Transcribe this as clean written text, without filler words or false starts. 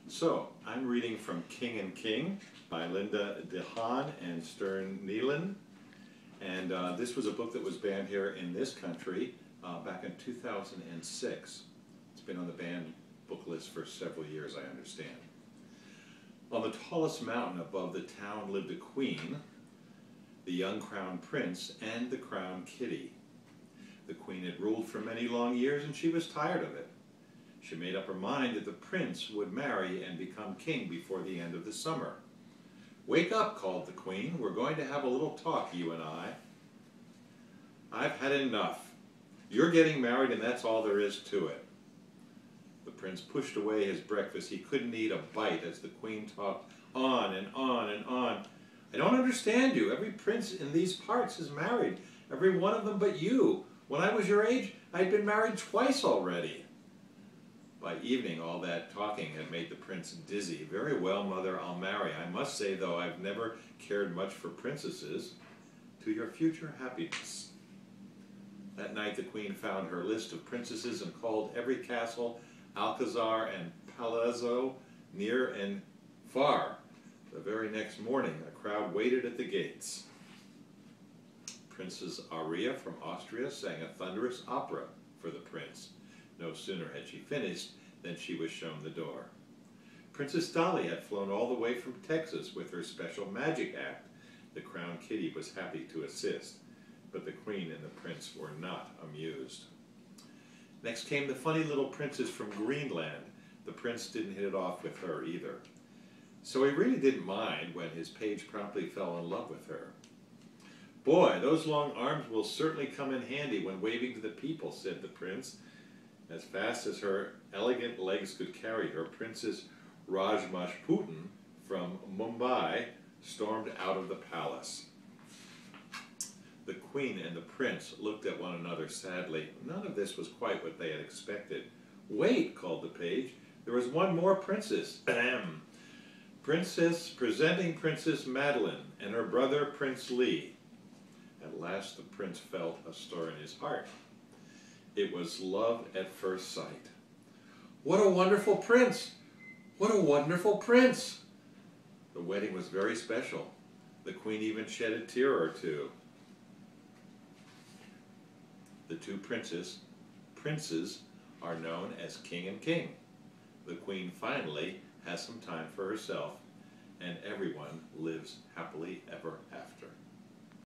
So, I'm reading from King and King by Linda DeHaan and Stern Nealon. And this was a book that was banned here in this country back in 2006. It's been on the banned book list for several years, I understand. On the tallest mountain above the town lived a queen, the young crown prince, and the crown kitty. The queen had ruled for many long years, and she was tired of it. She made up her mind that the prince would marry and become king before the end of the summer. "Wake up," called the queen. "We're going to have a little talk, you and I." "I've had enough. You're getting married, and that's all there is to it." The prince pushed away his breakfast. He couldn't eat a bite as the queen talked on and on and on. "I don't understand you. Every prince in these parts is married, every one of them but you. When I was your age, I'd been married twice already." By evening, all that talking had made the prince dizzy. "Very well, mother, I'll marry. I must say, though, I've never cared much for princesses. To your future happiness." That night, the queen found her list of princesses and called every castle, alcazar, and palazzo near and far. The very next morning, a crowd waited at the gates. Princess Aria from Austria sang a thunderous opera for the prince. No sooner had she finished than she was shown the door. Princess Dolly had flown all the way from Texas with her special magic act. The crown kitty was happy to assist, but the queen and the prince were not amused. Next came the funny little princess from Greenland. The prince didn't hit it off with her either. So he really didn't mind when his page promptly fell in love with her. "Boy, those long arms will certainly come in handy when waving to the people," said the prince. As fast as her elegant legs could carry her, Princess Rajmashputin from Mumbai stormed out of the palace. The queen and the prince looked at one another sadly. None of this was quite what they had expected. "Wait," called the page. "There was one more princess. Ahem. Presenting Princess Madeline and her brother Prince Lee." At last the prince felt a stir in his heart. It was love at first sight. "What a wonderful prince! What a wonderful prince!" The wedding was very special. The queen even shed a tear or two. The two princes are known as King and King. The queen finally has some time for herself, and everyone lives happily ever after.